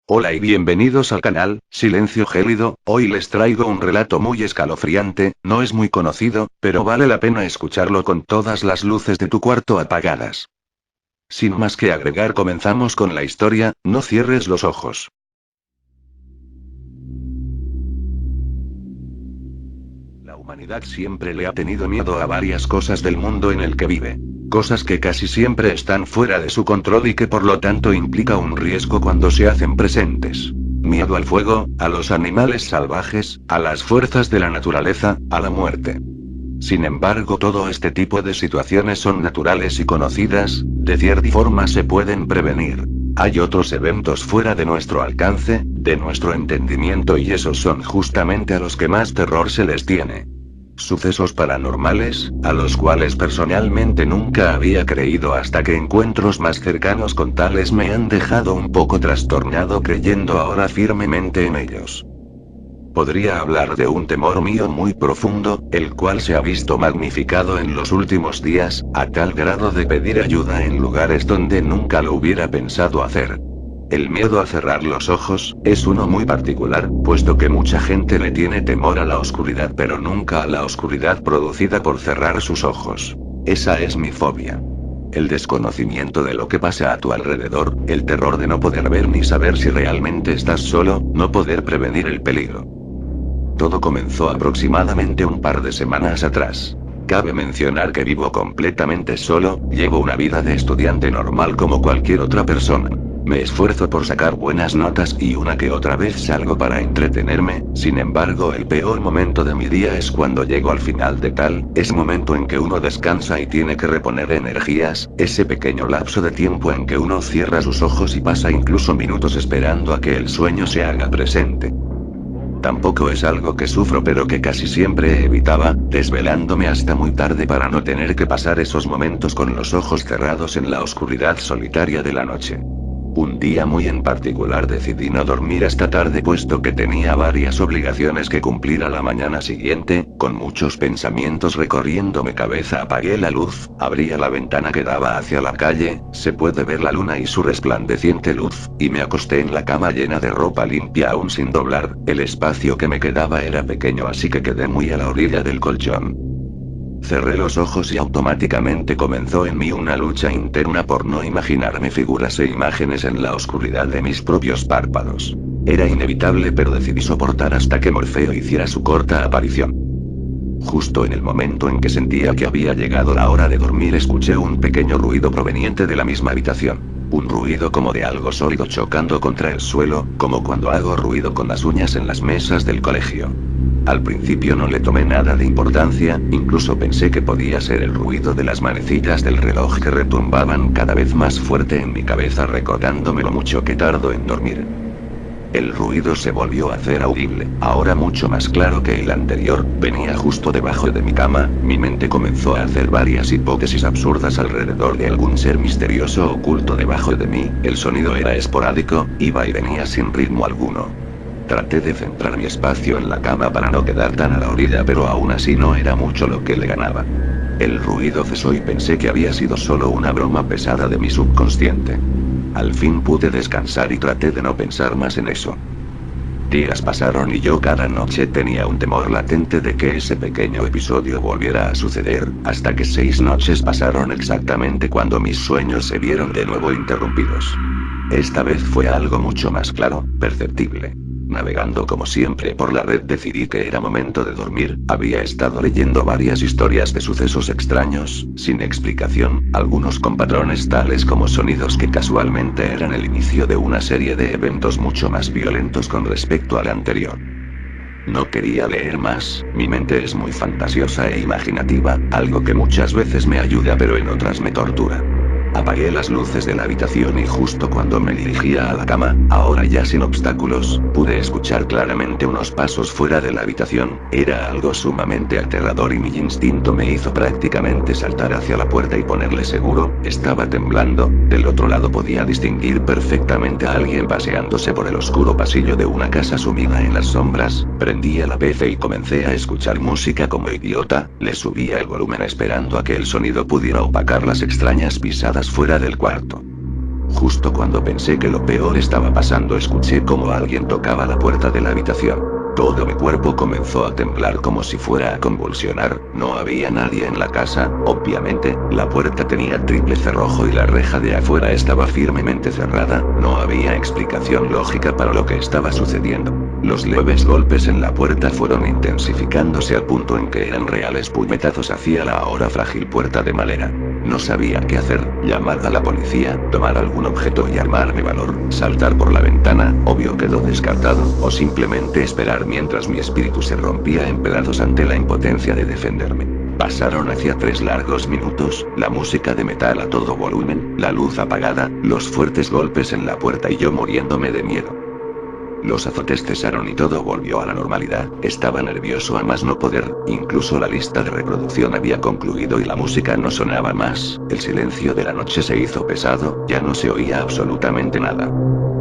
Hola y bienvenidos al canal, Silencio Gélido. Hoy les traigo un relato muy escalofriante, no es muy conocido, pero vale la pena escucharlo con todas las luces de tu cuarto apagadas. Sin más que agregar, comenzamos con la historia. No cierres los ojos. La humanidad siempre le ha tenido miedo a varias cosas del mundo en el que vive. Cosas que casi siempre están fuera de su control y que por lo tanto implica un riesgo cuando se hacen presentes. Miedo al fuego, a los animales salvajes, a las fuerzas de la naturaleza, a la muerte. Sin embargo, todo este tipo de situaciones son naturales y conocidas, de cierta forma se pueden prevenir. Hay otros eventos fuera de nuestro alcance, de nuestro entendimiento, y esos son justamente a los que más terror se les tiene. Sucesos paranormales, a los cuales personalmente nunca había creído hasta que encuentros más cercanos con tales me han dejado un poco trastornado, creyendo ahora firmemente en ellos. Podría hablar de un temor mío muy profundo, el cual se ha visto magnificado en los últimos días, a tal grado de pedir ayuda en lugares donde nunca lo hubiera pensado hacer. El miedo a cerrar los ojos, es uno muy particular, puesto que mucha gente le tiene temor a la oscuridad, pero nunca a la oscuridad producida por cerrar sus ojos. Esa es mi fobia. El desconocimiento de lo que pasa a tu alrededor, el terror de no poder ver ni saber si realmente estás solo, no poder prevenir el peligro. Todo comenzó aproximadamente un par de semanas atrás. Cabe mencionar que vivo completamente solo, llevo una vida de estudiante normal como cualquier otra persona. Me esfuerzo por sacar buenas notas y una que otra vez salgo para entretenerme. Sin embargo, el peor momento de mi día es cuando llego al final de ese momento en que uno descansa y tiene que reponer energías, ese pequeño lapso de tiempo en que uno cierra sus ojos y pasa incluso minutos esperando a que el sueño se haga presente. Tampoco es algo que sufro, pero que casi siempre evitaba, desvelándome hasta muy tarde para no tener que pasar esos momentos con los ojos cerrados en la oscuridad solitaria de la noche. Un día muy en particular decidí no dormir hasta tarde, puesto que tenía varias obligaciones que cumplir a la mañana siguiente. Con muchos pensamientos recorriendo mi cabeza, apagué la luz, abría la ventana que daba hacia la calle, se puede ver la luna y su resplandeciente luz, y me acosté en la cama llena de ropa limpia aún sin doblar. El espacio que me quedaba era pequeño, así que quedé muy a la orilla del colchón. Cerré los ojos y automáticamente comenzó en mí una lucha interna por no imaginarme figuras e imágenes en la oscuridad de mis propios párpados. Era inevitable, pero decidí soportar hasta que Morfeo hiciera su corta aparición. Justo en el momento en que sentía que había llegado la hora de dormir, escuché un pequeño ruido proveniente de la misma habitación. Un ruido como de algo sólido chocando contra el suelo, como cuando hago ruido con las uñas en las mesas del colegio. Al principio no le tomé nada de importancia, incluso pensé que podía ser el ruido de las manecillas del reloj que retumbaban cada vez más fuerte en mi cabeza, recordándome lo mucho que tardo en dormir. El ruido se volvió a hacer audible, ahora mucho más claro que el anterior, venía justo debajo de mi cama. Mi mente comenzó a hacer varias hipótesis absurdas alrededor de algún ser misterioso oculto debajo de mí. El sonido era esporádico, iba y venía sin ritmo alguno. Traté de centrar mi espacio en la cama para no quedar tan a la orilla, pero aún así no era mucho lo que le ganaba. El ruido cesó y pensé que había sido solo una broma pesada de mi subconsciente. Al fin pude descansar y traté de no pensar más en eso. Días pasaron y yo cada noche tenía un temor latente de que ese pequeño episodio volviera a suceder, hasta que 6 noches pasaron exactamente cuando mis sueños se vieron de nuevo interrumpidos. Esta vez fue algo mucho más claro, perceptible. Navegando como siempre por la red, decidí que era momento de dormir. Había estado leyendo varias historias de sucesos extraños, sin explicación, algunos con patrones tales como sonidos que casualmente eran el inicio de una serie de eventos mucho más violentos con respecto al anterior. No quería leer más, mi mente es muy fantasiosa e imaginativa, algo que muchas veces me ayuda pero en otras me tortura. Apagué las luces de la habitación y justo cuando me dirigía a la cama, ahora ya sin obstáculos, pude escuchar claramente unos pasos fuera de la habitación. Era algo sumamente aterrador y mi instinto me hizo prácticamente saltar hacia la puerta y ponerle seguro. Estaba temblando, del otro lado podía distinguir perfectamente a alguien paseándose por el oscuro pasillo de una casa sumida en las sombras. Prendí la PC y comencé a escuchar música como idiota, le subía el volumen esperando a que el sonido pudiera opacar las extrañas pisadas fuera del cuarto. Justo cuando pensé que lo peor estaba pasando, escuché como alguien tocaba la puerta de la habitación. Todo mi cuerpo comenzó a temblar como si fuera a convulsionar. No había nadie en la casa, obviamente. La puerta tenía triple cerrojo y la reja de afuera estaba firmemente cerrada. No había explicación lógica para lo que estaba sucediendo. Los leves golpes en la puerta fueron intensificándose al punto en que eran reales puñetazos hacia la ahora frágil puerta de madera. No sabía qué hacer: llamar a la policía, tomar algún objeto y armar mi valor, saltar por la ventana, obvio quedó descartado, o simplemente esperar mientras mi espíritu se rompía en pedazos ante la impotencia de defenderme. Pasaron hacia 3 largos minutos, la música de metal a todo volumen, la luz apagada, los fuertes golpes en la puerta y yo muriéndome de miedo. Los azotes cesaron y todo volvió a la normalidad. Estaba nervioso a más no poder, incluso la lista de reproducción había concluido y la música no sonaba más. El silencio de la noche se hizo pesado, ya no se oía absolutamente nada.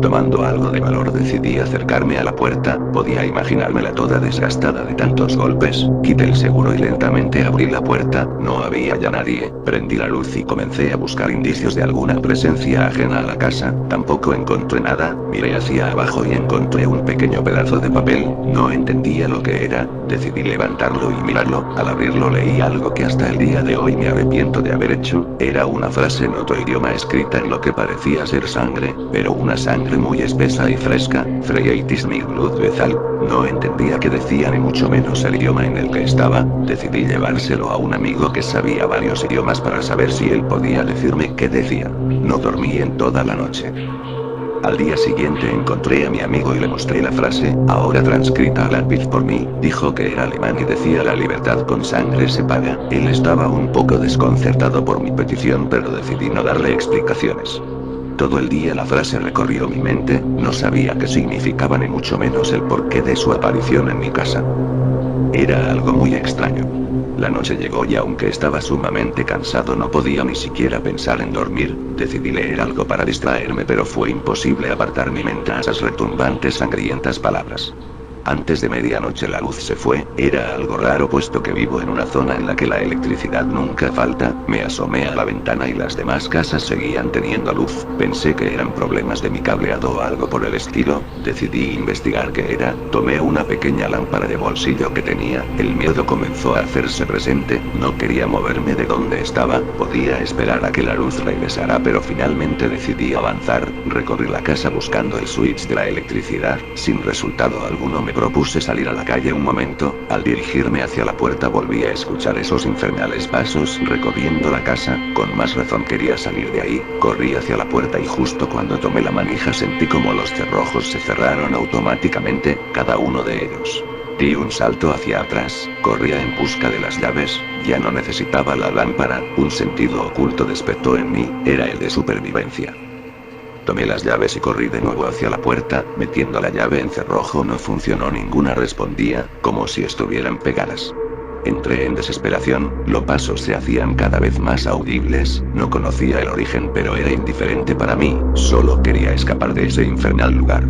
Tomando algo de valor decidí acercarme a la puerta, podía imaginármela toda desgastada de tantos golpes. Quité el seguro y lentamente abrí la puerta, no había ya nadie. Prendí la luz y comencé a buscar indicios de alguna presencia ajena a la casa, tampoco encontré nada. Miré hacia abajo y encontré un pequeño pedazo de papel, no entendía lo que era, decidí levantarlo y mirarlo. Al abrirlo leí algo que hasta el día de hoy me arrepiento de haber hecho. Era una frase en otro idioma escrita en lo que parecía ser sangre, pero una sangre muy espesa y fresca. Freightis mi blood Bethal. No entendía qué decía ni mucho menos el idioma en el que estaba. Decidí llevárselo a un amigo que sabía varios idiomas para saber si él podía decirme qué decía. No dormí en toda la noche. Al día siguiente encontré a mi amigo y le mostré la frase, ahora transcrita a lápiz por mí. Dijo que era alemán y decía: la libertad con sangre se paga. Él estaba un poco desconcertado por mi petición, pero decidí no darle explicaciones. Todo el día la frase recorrió mi mente, no sabía qué significaba ni mucho menos el porqué de su aparición en mi casa. Era algo muy extraño. La noche llegó y aunque estaba sumamente cansado no podía ni siquiera pensar en dormir. Decidí leer algo para distraerme, pero fue imposible apartar mi mente a esas retumbantes sangrientas palabras. Antes de medianoche la luz se fue. Era algo raro puesto que vivo en una zona en la que la electricidad nunca falta. Me asomé a la ventana y las demás casas seguían teniendo luz. Pensé que eran problemas de mi cableado o algo por el estilo. Decidí investigar qué era. Tomé una pequeña lámpara de bolsillo que tenía. El miedo comenzó a hacerse presente. No quería moverme de donde estaba. Podía esperar a que la luz regresara, pero finalmente decidí avanzar. Recorrí la casa buscando el switch de la electricidad. Sin resultado alguno me propuse salir a la calle un momento. Al dirigirme hacia la puerta volví a escuchar esos infernales pasos recorriendo la casa. Con más razón quería salir de ahí. Corrí hacia la puerta y justo cuando tomé la manija sentí como los cerrojos se cerraron automáticamente, cada uno de ellos. Di un salto hacia atrás, corría en busca de las llaves. Ya no necesitaba la lámpara. Un sentido oculto despertó en mí, era el de supervivencia. Tomé las llaves y corrí de nuevo hacia la puerta. Metiendo la llave en cerrojo no funcionó, ninguna respondía, como si estuvieran pegadas. Entré en desesperación, los pasos se hacían cada vez más audibles. No conocía el origen, pero era indiferente para mí, solo quería escapar de ese infernal lugar.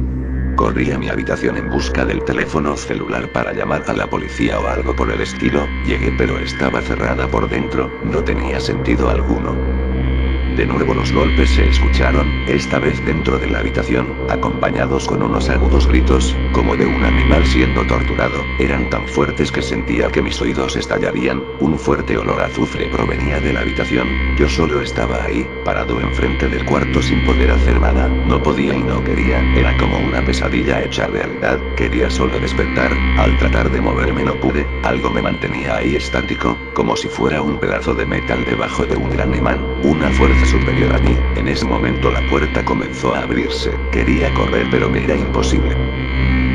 Corrí a mi habitación en busca del teléfono celular para llamar a la policía o algo por el estilo. Llegué pero estaba cerrada por dentro, no tenía sentido alguno. De nuevo los golpes se escucharon, esta vez dentro de la habitación, acompañados con unos agudos gritos, como de un animal siendo torturado. Eran tan fuertes que sentía que mis oídos estallarían. Un fuerte olor a azufre provenía de la habitación. Yo solo estaba ahí, parado enfrente del cuarto sin poder hacer nada. No podía y no quería, era como una pesadilla hecha realidad. Quería solo despertar. Al tratar de moverme no pude, algo me mantenía ahí estático, como si fuera un pedazo de metal debajo de un gran imán, una fuerza superior a mí. En ese momento la puerta comenzó a abrirse. Quería correr pero me era imposible.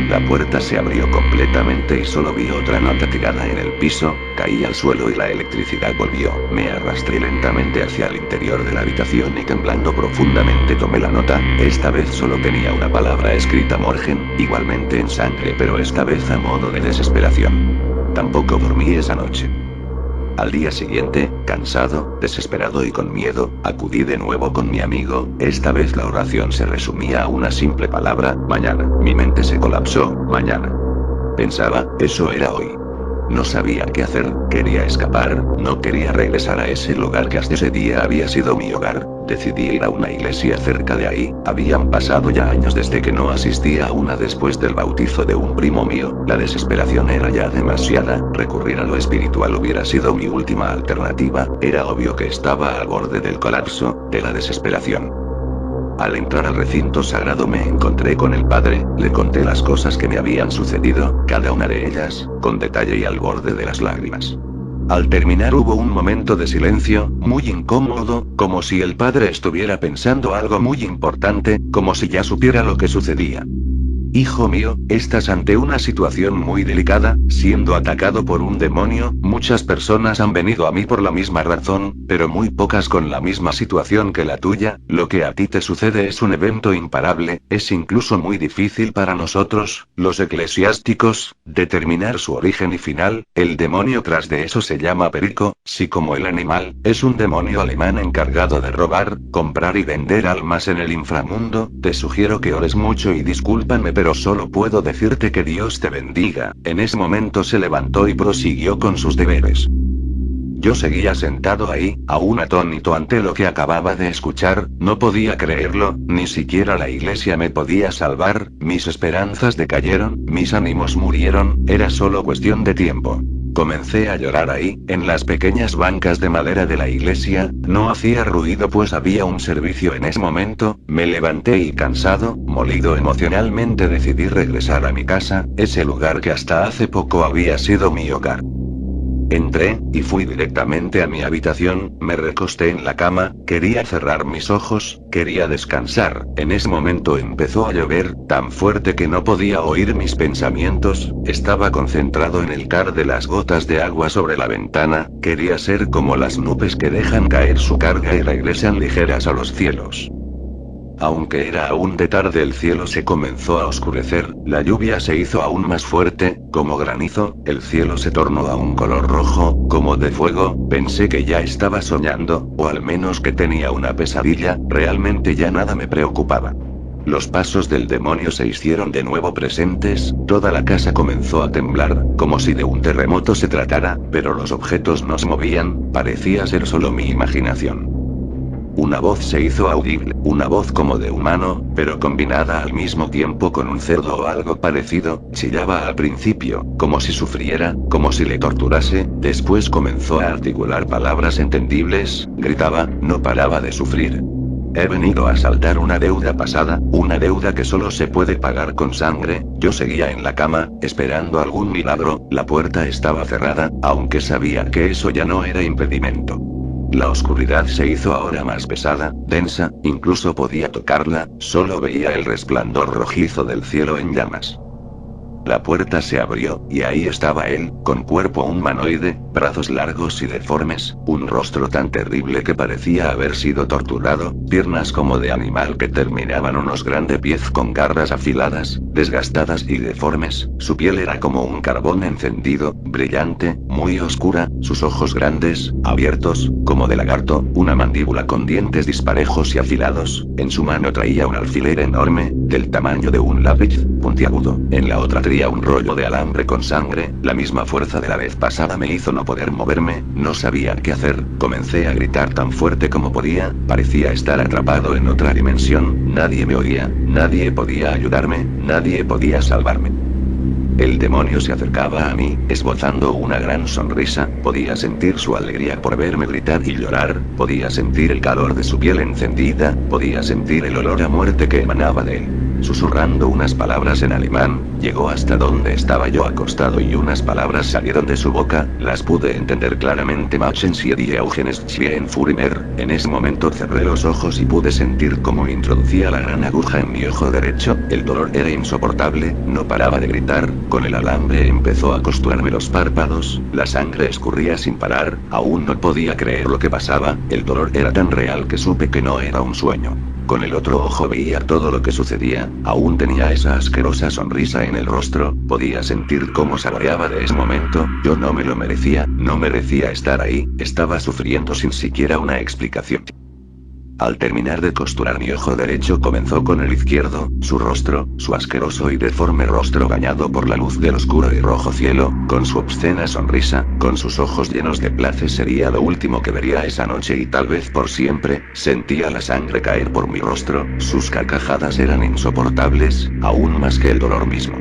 La puerta se abrió completamente y solo vi otra nota tirada en el piso. Caí al suelo y la electricidad volvió. Me arrastré lentamente hacia el interior de la habitación y temblando profundamente tomé la nota. Esta vez solo tenía una palabra escrita: Morgen, igualmente en sangre, pero esta vez a modo de desesperación. Tampoco dormí esa noche. Al día siguiente, cansado, desesperado y con miedo, acudí de nuevo con mi amigo. Esta vez la oración se resumía a una simple palabra: mañana. Mi mente se colapsó. Mañana. Pensaba, eso era hoy. No sabía qué hacer, quería escapar, no quería regresar a ese lugar que hasta ese día había sido mi hogar. Decidí ir a una iglesia cerca de ahí, habían pasado ya años desde que no asistía a una después del bautizo de un primo mío, la desesperación era ya demasiada, recurrir a lo espiritual hubiera sido mi última alternativa, era obvio que estaba al borde del colapso, de la desesperación. Al entrar al recinto sagrado me encontré con el padre, le conté las cosas que me habían sucedido, cada una de ellas, con detalle y al borde de las lágrimas. Al terminar hubo un momento de silencio, muy incómodo, como si el padre estuviera pensando algo muy importante, como si ya supiera lo que sucedía. Hijo mío, estás ante una situación muy delicada, siendo atacado por un demonio, muchas personas han venido a mí por la misma razón, pero muy pocas con la misma situación que la tuya, lo que a ti te sucede es un evento imparable, es incluso muy difícil para nosotros, los eclesiásticos, determinar su origen y final, el demonio tras de eso se llama Perico, si como el animal, es un demonio alemán encargado de robar, comprar y vender almas en el inframundo, te sugiero que ores mucho y discúlpame pero solo puedo decirte que Dios te bendiga. En ese momento se levantó y prosiguió con sus deberes. Yo seguía sentado ahí, aún atónito ante lo que acababa de escuchar, no podía creerlo, ni siquiera la iglesia me podía salvar, mis esperanzas decayeron, mis ánimos murieron, era solo cuestión de tiempo. Comencé a llorar ahí, en las pequeñas bancas de madera de la iglesia, no hacía ruido pues había un servicio en ese momento, me levanté y cansado, molido emocionalmente decidí regresar a mi casa, ese lugar que hasta hace poco había sido mi hogar. Entré, y fui directamente a mi habitación, me recosté en la cama, quería cerrar mis ojos, quería descansar, en ese momento empezó a llover, tan fuerte que no podía oír mis pensamientos, estaba concentrado en el caer de las gotas de agua sobre la ventana, quería ser como las nubes que dejan caer su carga y regresan ligeras a los cielos. Aunque era aún de tarde el cielo se comenzó a oscurecer, la lluvia se hizo aún más fuerte, como granizo, el cielo se tornó a un color rojo, como de fuego, pensé que ya estaba soñando, o al menos que tenía una pesadilla, realmente ya nada me preocupaba. Los pasos del demonio se hicieron de nuevo presentes, toda la casa comenzó a temblar, como si de un terremoto se tratara, pero los objetos no se movían, parecía ser solo mi imaginación. Una voz se hizo audible, una voz como de humano, pero combinada al mismo tiempo con un cerdo o algo parecido, chillaba al principio, como si sufriera, como si le torturase, después comenzó a articular palabras entendibles, gritaba, no paraba de sufrir. He venido a saldar una deuda pasada, una deuda que solo se puede pagar con sangre, yo seguía en la cama, esperando algún milagro, la puerta estaba cerrada, aunque sabía que eso ya no era impedimento. La oscuridad se hizo ahora más pesada, densa, incluso podía tocarla, solo veía el resplandor rojizo del cielo en llamas. La puerta se abrió, y ahí estaba él, con cuerpo humanoide, brazos largos y deformes, un rostro tan terrible que parecía haber sido torturado, piernas como de animal que terminaban unos grandes pies con garras afiladas, desgastadas y deformes, su piel era como un carbón encendido, brillante, muy oscura, sus ojos grandes, abiertos, como de lagarto, una mandíbula con dientes disparejos y afilados, en su mano traía un alfiler enorme, del tamaño de un lápiz, puntiagudo, en la otra traía un rollo de alambre con sangre, la misma fuerza de la vez pasada me hizo no poder moverme, no sabía qué hacer, comencé a gritar tan fuerte como podía, parecía estar atrapado en otra dimensión, nadie me oía, nadie podía ayudarme, nadie podía salvarme. El demonio se acercaba a mí, esbozando una gran sonrisa, podía sentir su alegría por verme gritar y llorar, podía sentir el calor de su piel encendida, podía sentir el olor a muerte que emanaba de él. Susurrando unas palabras en alemán, llegó hasta donde estaba yo acostado y unas palabras salieron de su boca, las pude entender claramente. Machen Sie die Augen en Furimer. En ese momento cerré los ojos y pude sentir cómo introducía la gran aguja en mi ojo derecho, el dolor era insoportable, no paraba de gritar, con el alambre empezó a costurarme los párpados, la sangre escurría sin parar, aún no podía creer lo que pasaba, el dolor era tan real que supe que no era un sueño. Con el otro ojo veía todo lo que sucedía, aún tenía esa asquerosa sonrisa en el rostro, podía sentir cómo saboreaba de ese momento, yo no me lo merecía, no merecía estar ahí, estaba sufriendo sin siquiera una explicación. Al terminar de costurar mi ojo derecho comenzó con el izquierdo, su rostro, su asqueroso y deforme rostro bañado por la luz del oscuro y rojo cielo, con su obscena sonrisa, con sus ojos llenos de placer sería lo último que vería esa noche y tal vez por siempre, sentía la sangre caer por mi rostro, sus carcajadas eran insoportables, aún más que el dolor mismo.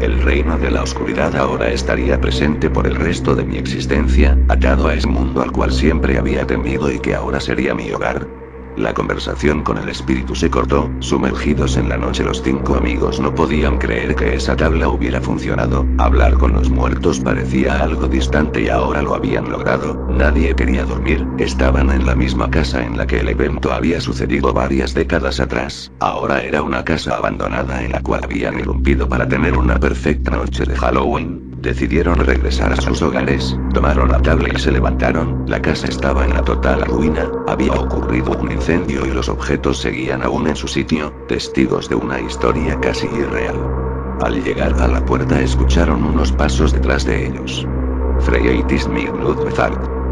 El reino de la oscuridad ahora estaría presente por el resto de mi existencia, atado a ese mundo al cual siempre había temido y que ahora sería mi hogar. La conversación con el espíritu se cortó, sumergidos en la noche los 5 amigos no podían creer que esa tabla hubiera funcionado, hablar con los muertos parecía algo distante y ahora lo habían logrado, nadie quería dormir, estaban en la misma casa en la que el evento había sucedido varias décadas atrás, ahora era una casa abandonada en la cual habían irrumpido para tener una perfecta noche de Halloween. Decidieron regresar a sus hogares, tomaron la tabla y se levantaron, la casa estaba en la total ruina, había ocurrido un incendio y los objetos seguían aún en su sitio, testigos de una historia casi irreal. Al llegar a la puerta escucharon unos pasos detrás de ellos. Freightis mig Ludwig.